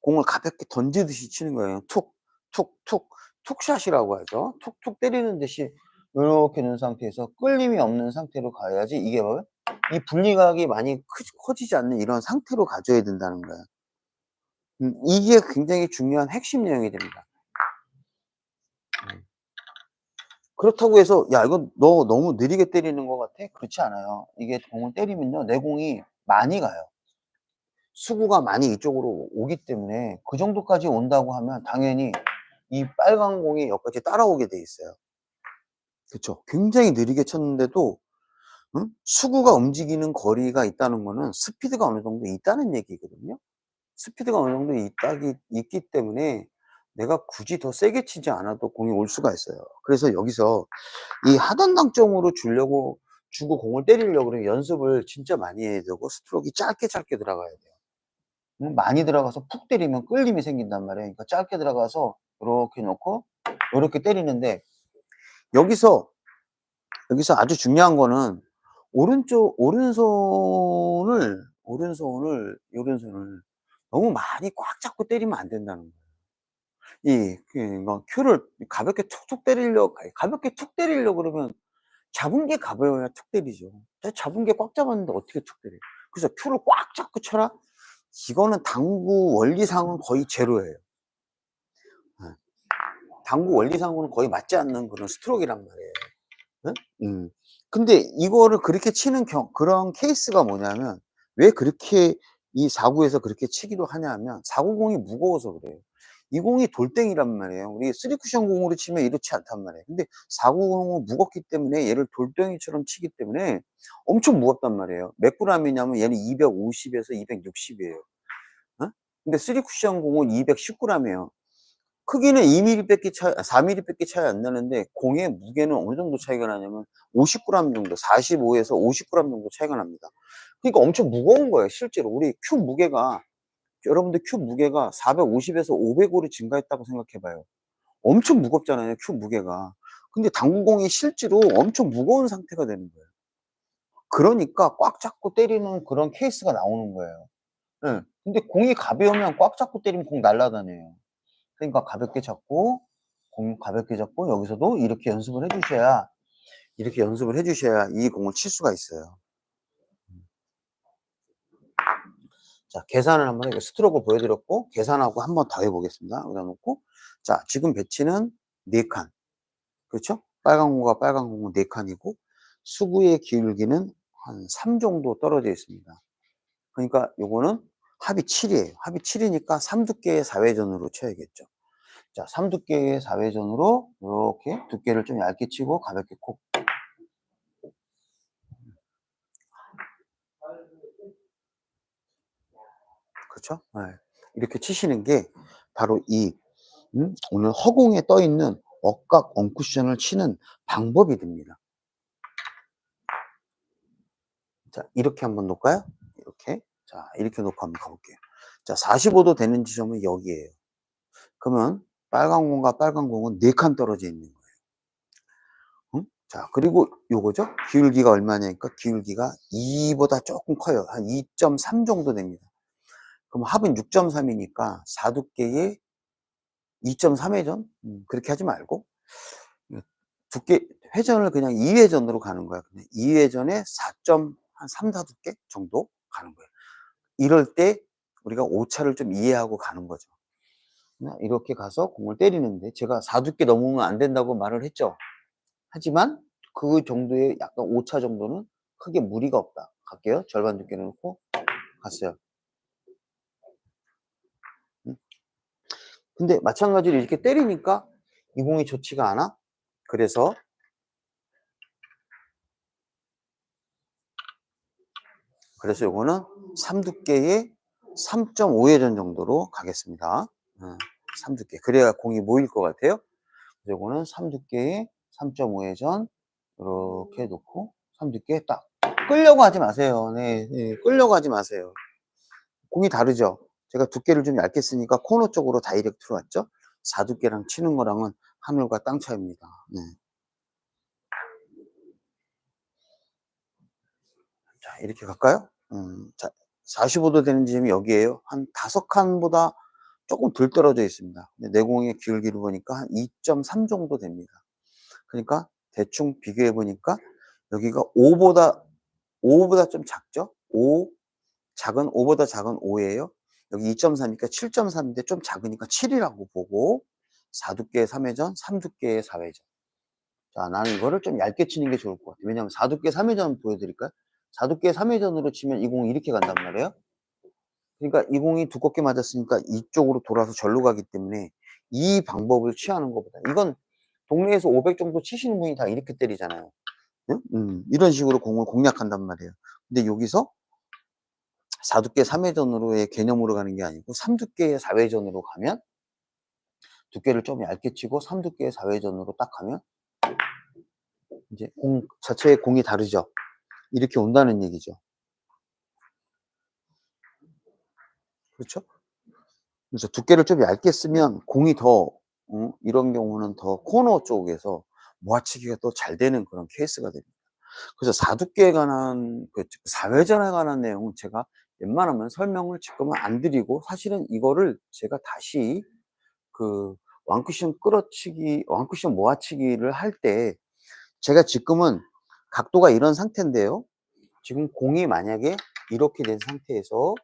공을 가볍게 던지듯이 치는 거예요. 툭, 툭, 툭, 툭샷이라고 하죠. 툭툭 때리는 듯이 이렇게 놓은 상태에서 끌림이 없는 상태로 가야지 이게 뭐예요? 이 분리각이 많이 커지지 않는 이런 상태로 가져야 된다는 거예요. 이게 굉장히 중요한 핵심 내용이 됩니다. 그렇다고 해서 야 이거 너 너무 느리게 때리는 것 같아? 그렇지 않아요. 이게 공을 때리면요 내 공이 많이 가요. 수구가 많이 이쪽으로 오기 때문에 그 정도까지 온다고 하면 당연히 이 빨간 공이 여기까지 따라오게 돼 있어요. 그쵸? 굉장히 느리게 쳤는데도 수구가 움직이는 거리가 있다는 거는 스피드가 어느 정도 있다는 얘기거든요. 스피드가 어느 정도 있기 때문에 내가 굳이 더 세게 치지 않아도 공이 올 수가 있어요. 그래서 여기서 이 하단 당점으로 주고 공을 때리려고 그러면 연습을 진짜 많이 해야 되고 스트로크가 짧게 들어가야 돼요. 많이 들어가서 푹 때리면 끌림이 생긴단 말이에요. 그러니까 짧게 들어가서 이렇게 놓고 이렇게 때리는데 여기서 아주 중요한 거는 오른손을 너무 많이 꽉 잡고 때리면 안 된다는 거예요. 큐를 가볍게 툭 때리려고 그러면 잡은 게 가벼워야 툭 때리죠. 잡은 게 꽉 잡았는데 어떻게 툭 때려요. 그래서 큐를 꽉 잡고 쳐라? 이거는 당구 원리상은 거의 제로예요. 예. 당구 원리상으로는 거의 맞지 않는 그런 스트로크란 말이에요. 예? 근데 이거를 그렇게 치는 그런 케이스가 뭐냐면 왜 그렇게 이 4구에서 그렇게 치기도 하냐면 4구 공이 무거워서 그래요. 이 공이 돌덩이란 말이에요. 우리 3쿠션 공으로 치면 이렇지 않단 말이에요. 근데 4구 공은 무겁기 때문에 얘를 돌덩이처럼 치기 때문에 엄청 무겁단 말이에요. 몇 g이냐면 얘는 250에서 260이에요. 어? 근데 3쿠션 공은 219g이에요. 크기는 2mm 밖에 4mm 밖에 차이 안 나는데 공의 무게는 어느 정도 차이가 나냐면 50g 정도, 45에서 50g 정도 차이가 납니다. 그러니까 엄청 무거운 거예요 실제로. 우리 큐 무게가, 여러분들 큐 무게가 450에서 500으로 증가했다고 생각해 봐요. 엄청 무겁잖아요 큐 무게가. 근데 당구공이 실제로 엄청 무거운 상태가 되는 거예요. 그러니까 꽉 잡고 때리는 그런 케이스가 나오는 거예요. 예. 근데 공이 가벼우면 꽉 잡고 때리면 공 날아다녀요. 그러니까 가볍게 잡고, 공 가볍게 잡고, 여기서도 이렇게 연습을 해 주셔야, 이렇게 연습을 해 주셔야 이 공을 칠 수가 있어요. 자, 계산을 한번 해, 스트로크 보여드렸고 계산하고 한번 더 해 보겠습니다. 여기다 놓고, 자, 지금 배치는 4칸. 그렇죠? 빨간 공과 빨간 공은 4칸이고 수구의 기울기는 한 3 정도 떨어져 있습니다. 그러니까 요거는 합이 7이에요. 합이 7이니까 3두께의 4회전으로 쳐야겠죠. 자, 3두께의 4회전으로 요렇게 두께를 좀 얇게 치고 가볍게 콕. 그렇죠? 예. 이렇게 치시는 게 바로 이 오늘 허공에 떠 있는 억각 원쿠션을 치는 방법이 됩니다. 자, 이렇게 한번 놓을까요? 이렇게. 자, 이렇게 놓고 한번 가볼게요. 자, 45도 되는 지점은 여기에요. 그러면 빨간 공과 빨간 공은 4칸 떨어져 있는 거예요. 응? 자, 그리고 요거죠? 기울기가 얼마냐니까 기울기가 2보다 조금 커요. 한 2.3 정도 됩니다. 그럼 합은 6.3이니까 4두께에 2.3회전? 그렇게 하지 말고 두께 회전을 그냥 2회전으로 가는 거야. 그냥 2회전에 4한 3, 4두께 정도 가는 거예요. 이럴 때 우리가 오차를 좀 이해하고 가는 거죠. 이렇게 가서 공을 때리는데 제가 4두께 넘으면 안 된다고 말을 했죠. 하지만 그 정도의 약간 오차 정도는 크게 무리가 없다. 갈게요. 절반 두께 놓고 갔어요. 근데 마찬가지로 이렇게 때리니까 이 공이 좋지가 않아. 그래서 요거는 3두께의 3.5회전 정도로 가겠습니다. 3두께. 그래야 공이 모일 것 같아요. 요거는 3두께의 3.5회전 이렇게 놓고 3두께 딱. 끌려고 하지 마세요. 네, 네, 끌려고 하지 마세요. 공이 다르죠. 제가 두께를 좀 얇게 쓰니까 코너 쪽으로 다이렉트로 왔죠. 4두께랑 치는 거랑은 하늘과 땅 차이입니다. 네. 자, 이렇게 갈까요? 자, 45도 되는 지점이 여기에요. 한 5칸보다 조금 덜 떨어져 있습니다. 근데 내공의 기울기를 보니까 한 2.3 정도 됩니다. 그러니까 대충 비교해 보니까 여기가 5보다 좀 작죠? 5, 작은 5보다 작은 5예요. 여기 2.4니까 7.3인데 좀 작으니까 7이라고 보고 4두께의 3회전, 3두께의 4회전. 자, 나는 이거를 좀 얇게 치는 게 좋을 것 같아요. 왜냐하면 4두께 3회전 보여드릴까요? 4두께 3회전으로 치면 이 공이 이렇게 간단 말이에요. 그러니까 이 공이 두껍게 맞았으니까 이쪽으로 돌아서 절로 가기 때문에 이 방법을 취하는 것보다, 이건 동네에서 500 정도 치시는 분이 다 이렇게 때리잖아요. 응? 이런 식으로 공을 공략한단 말이에요. 근데 여기서 4두께 3회전으로의 개념으로 가는 게 아니고 3두께의 4회전으로 가면, 두께를 좀 얇게 치고 3두께의 4회전으로 딱 가면 이제 공 자체의 공이 다르죠. 이렇게 온다는 얘기죠. 그렇죠? 그래서 두께를 좀 얇게 쓰면 공이 더, 이런 경우는 더 코너 쪽에서 모아치기가 또 잘 되는 그런 케이스가 됩니다. 그래서 4두께에 관한, 4회전에 관한 내용은 제가 웬만하면 설명을 지금은 안 드리고, 사실은 이거를 제가 다시 그 완쿠션 끌어치기, 완쿠션 모아치기를 할 때, 제가 지금은 각도가 이런 상태인데요. 지금 공이 만약에 이렇게 된 상태에서,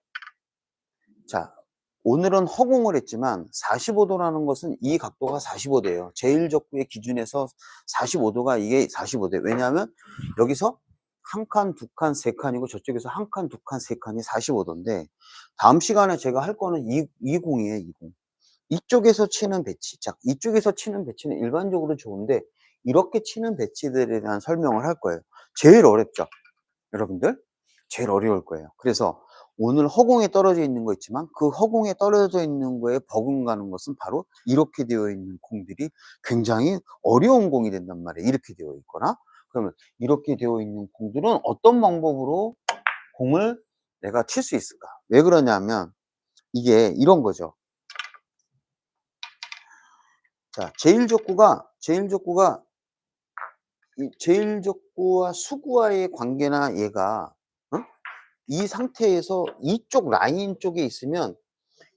자, 오늘은 허공을 했지만 45도라는 것은 이 각도가 45도예요. 제1적구의 기준에서 45도가 이게 45도예요. 왜냐하면 여기서 한 칸, 두 칸, 세 칸이고 저쪽에서 한 칸, 두 칸, 세 칸이 45도인데, 다음 시간에 제가 할 거는 이 공이에요, 이 공. 이쪽에서 치는 배치. 자, 이쪽에서 치는 배치는 일반적으로 좋은데 이렇게 치는 배치들에 대한 설명을 할 거예요. 제일 어렵죠, 여러분들? 제일 어려울 거예요. 그래서 오늘 허공에 떨어져 있는 거 있지만 그 허공에 떨어져 있는 거에 버금가는 것은 바로 이렇게 되어 있는 공들이 굉장히 어려운 공이 된단 말이에요. 이렇게 되어 있거나, 그러면 이렇게 되어 있는 공들은 어떤 방법으로 공을 내가 칠 수 있을까? 왜 그러냐면 이게 이런 거죠. 자, 제일족구가 이 제일족구와 수구와의 관계나 얘가 어? 이 상태에서 이쪽 라인 쪽에 있으면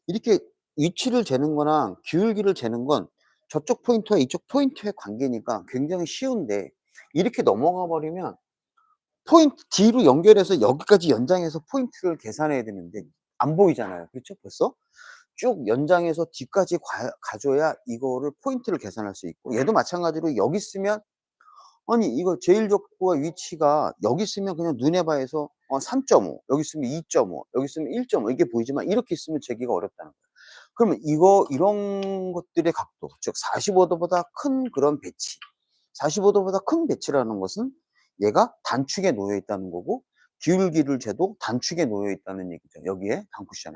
이렇게 위치를 재는 거랑 기울기를 재는 건 저쪽 포인트와 이쪽 포인트의 관계니까 굉장히 쉬운데, 이렇게 넘어가 버리면 포인트 뒤로 연결해서 여기까지 연장해서 포인트를 계산해야 되는데 안 보이잖아요. 그렇죠? 벌써 쭉 연장해서 뒤까지 가줘야 이거를 포인트를 계산할 수 있고, 얘도 마찬가지로 여기 있으면, 아니 이거 제일족구와 위치가 여기 있으면 그냥 눈에 봐서 3.5, 여기 있으면 2.5, 여기 있으면 1.5 이게 보이지만, 이렇게 있으면 재기가 어렵다는 거예요. 그러면 이런 것들의 각도, 즉 45도보다 큰 그런 배치, 45도보다 큰 배치라는 것은 얘가 단축에 놓여 있다는 거고, 기울기를 재도 단축에 놓여 있다는 얘기죠. 여기에 단쿠션에.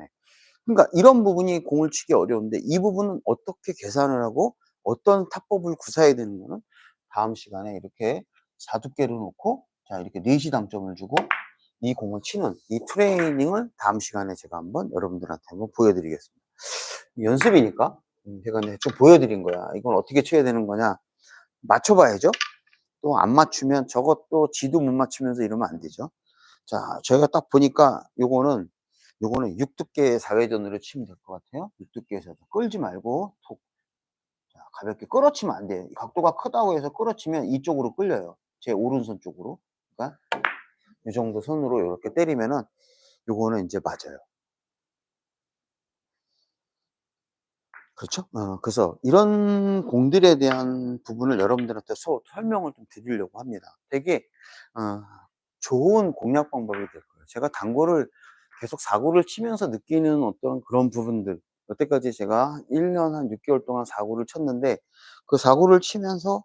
그러니까 이런 부분이 공을 치기 어려운데, 이 부분은 어떻게 계산을 하고 어떤 타법을 구사해야 되는 거는 다음 시간에 이렇게 4두께를 놓고, 자 이렇게 4시 당점을 주고 이 공을 치는 이 트레이닝을 다음 시간에 제가 한번 여러분들한테 한번 보여드리겠습니다. 연습이니까 제가 좀 보여드린 거야. 이건 어떻게 쳐야 되는 거냐, 맞춰봐야죠. 또 안 맞추면 저것도 지도 못 맞추면서 이러면 안 되죠. 자, 저희가 딱 보니까 요거는 6두께의 4회전으로 치면 될 것 같아요. 6두께에서 끌지 말고 톡. 자, 가볍게 끌어치면 안 돼요. 각도가 크다고 해서 끌어치면 이쪽으로 끌려요. 제 오른손 쪽으로. 그러니까 이 정도 손으로 이렇게 때리면은 요거는 이제 맞아요. 그렇죠? 그래서 이런 공들에 대한 부분을 여러분들한테 설명을 좀 드리려고 합니다. 되게 어 좋은 공략 방법이 될 거예요. 제가 당구를 계속 사구를 치면서 느끼는 어떤 그런 부분들, 여태까지 제가 1년 한 6 개월 동안 사구를 쳤는데, 그 사구를 치면서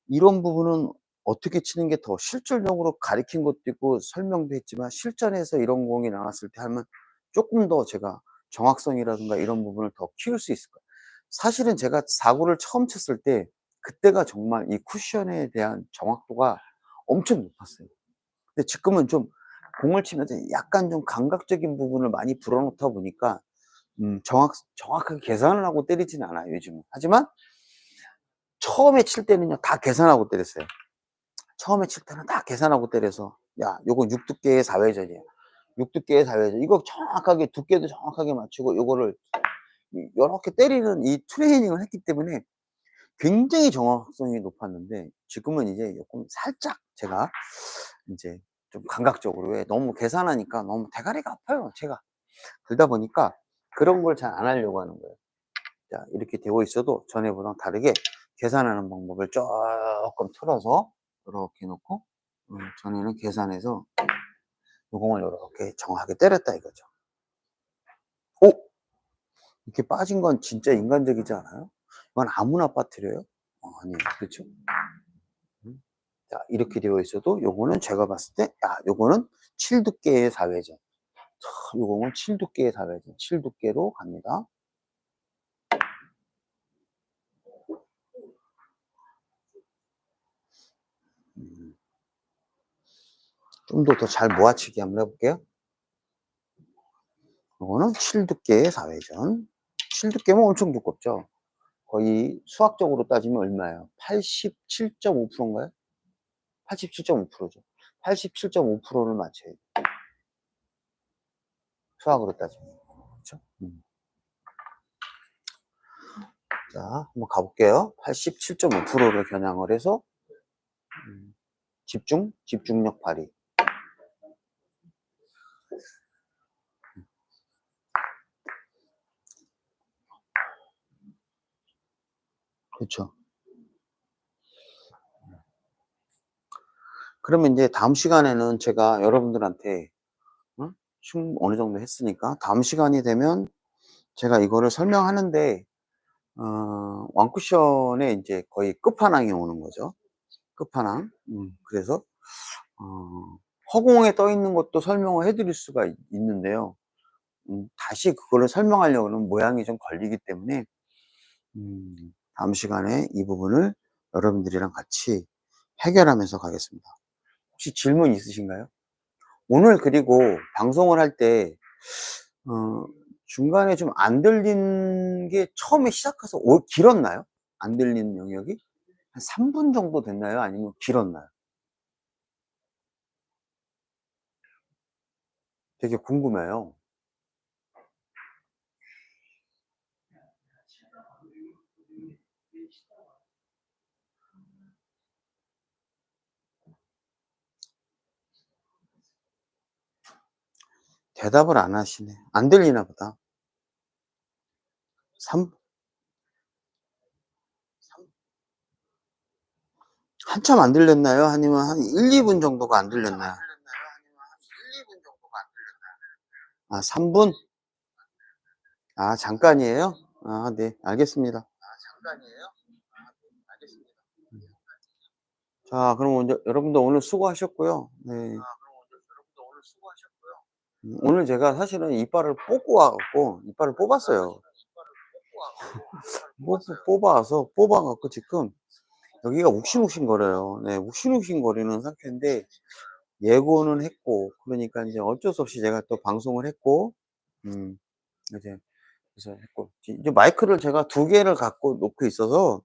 이런 부분은 어떻게 치는 게 더 실질적으로 가르친 것도 있고 설명도 했지만, 실전에서 이런 공이 나왔을 때 하면 쪼끔 더 제가 정확성이라든가 이런 부분을 더 키울 수 있을 거예요. 사실은 제가 사구를 처음 쳤을 때 그때가 정말 이 쿠션에 대한 정확도가 엄청 높았어요. 근데 지금은 좀 공을 치면서 약간 좀 감각적인 부분을 많이 불어넣다 보니까 정확하게 계산을 하고 때리지는 않아요, 요즘은. 하지만 처음에 칠 때는요, 다 계산하고 때렸어요. 처음에 칠 때는 다 계산하고 때려서, 야 요거 6두께의 4회전이야. 6두께의 4회전. 이거 정확하게 두께도 정확하게 맞추고 요거를 요렇게 때리는 이 트레이닝을 했기 때문에 굉장히 정확성이 높았는데, 지금은 이제 조금 살짝 제가 인제 좀 감각적으로, 왜 너무 계산하니까 너무 대가리가 아파요, 제가. 그러다 보니까 그런 걸 잘 안 하려고 하는 거예요. 자, 이렇게 되어 있어도 전에보다 다르게 계산하는 방법을 쪼끔 틀어서 요렇게 놓고, 전에는 계산해서 요 공을 요렇게 정확하게 때렸다 이거죠. 오! 이렇게 빠진 건 진짜 인간적이지 않아요? 이건 아무나 빠뜨려요? 아니에요. 그렇죠? 음. 자, 이렇게 되어 있어도 요거는 제가 봤을 때, 야 요거는 7두께의 4회전. 요 공은 7두께의 4회전. 7두께로 갑니다. 음. 좀 더 잘 모아치기 한번 해 볼게요. 요거는 7두께의 4회전. 7두께면 엄청 두껍죠. 거의 수학적으로 따지면 얼마예요? 87.5%인가요? 87.5%죠. 87.5%를 맞춰야 돼요, 수학으로 따지면. 그쵸? 자, 한번 가볼게요. 87.5%를 겨냥을 해서 집중력 발휘. 그쵸. 그러면 이제 다음 시간에는 제가 여러분들한테 어느 정도 했으니까 다음 시간이 되면 제가 이거를 설명하는데, 원쿠션의 인제 거의 끝판왕이 오는 거죠. 끝판왕. 그래서 허공에 떠 있는 것도 설명을 해 드릴 수가 있는데요. 다시 그거를 설명하려고 그러면 모양이 좀 걸리기 때문에 다음 시간에 이 부분을 여러분들이랑 같이 해결하면서 가겠습니다. 혹시 질문 있으신가요? 오늘 그리고 방송을 할 때 어 중간에 좀 안 들린 게 처음에 시작해서 길었나요? 안 들리는 영역이? 한 3분 정도 됐나요? 아니면 길었나요? 되게 궁금해요. 대답을 안 하시네. 안 들리나 보다. 3 한참 안 들렸나요? 아니면 한 1-2분 정도가 안 들렸나요? 아 3 분? 아 잠깐이에요? 아 네. 알겠습니다. 자 그럼 먼저 여러분들 오늘 수고하셨고요. 네. 오늘 제가 사실은 이빨을 뽑고 와 갖고 이빨을 뽑았어요. 뽑아 갖고 지금 여기가 욱신욱신거려요. 네. 욱신욱신거리는 상태인데 예고는 했고 그러니까 인제 어쩔 수 없이 제가 또 방송을 했고 음 이제 그래서 했고 이제 마이크를 제가 2개를 갖고 놓고 있어서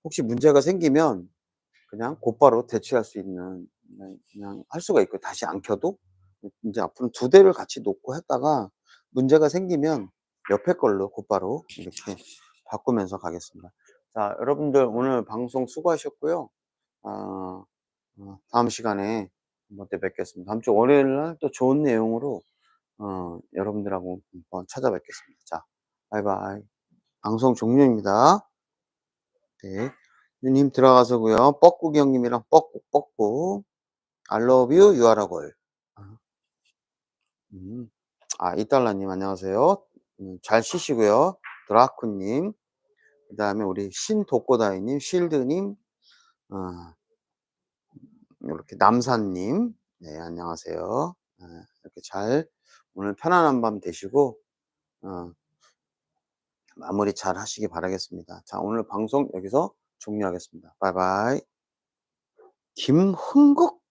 혹시 문제가 생기면 그냥 곧바로 대체할 수 있는 그냥 할 수가 있고 다시 안 켜도 인제 앞으로는 2대를 같이 놓고 했다가 문제가 생기면 옆에 걸로 곧바로 이렇게 바꾸면서 가겠습니다. 자 여러분들 오늘 방송 수고하셨고요. 아 다음 시간에 한번 또 뵙겠습니다. 다음 주 월요일 날 또 좋은 내용으로 여러분들하고 한번 찾아뵙겠습니다. 자 바이바이. 방송 종료입니다. 네. 누님 들어가서고요. 뻐꾸기 형님이랑 뻐꾹 I love you, you are a girl. 아 음. 이달라 님 안녕하세요. 잘 쉬시고요. 드라쿠 님, 그다음에 우리 신독고다이 님, 실드 님, 어 요렇게 남산 님, 네 안녕하세요. 이렇게 잘 오늘 편안한 밤 되시고 어 마무리 잘 하시기 바라겠습니다. 자 오늘 방송 여기서 종료하겠습니다. 바이바이. 김흥국?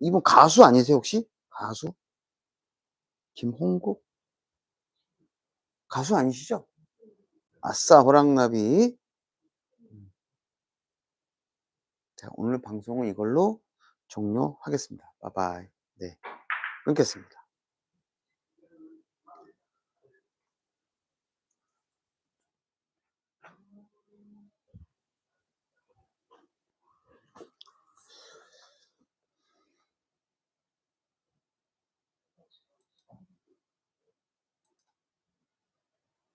이분 가수 아니세요 혹시? 가수? 김홍국? 가수 아니시죠? 아싸 호랑나비. 자 오늘 방송은 이걸로 종료하겠습니다. 바이바이. 네. 끊겠습니다.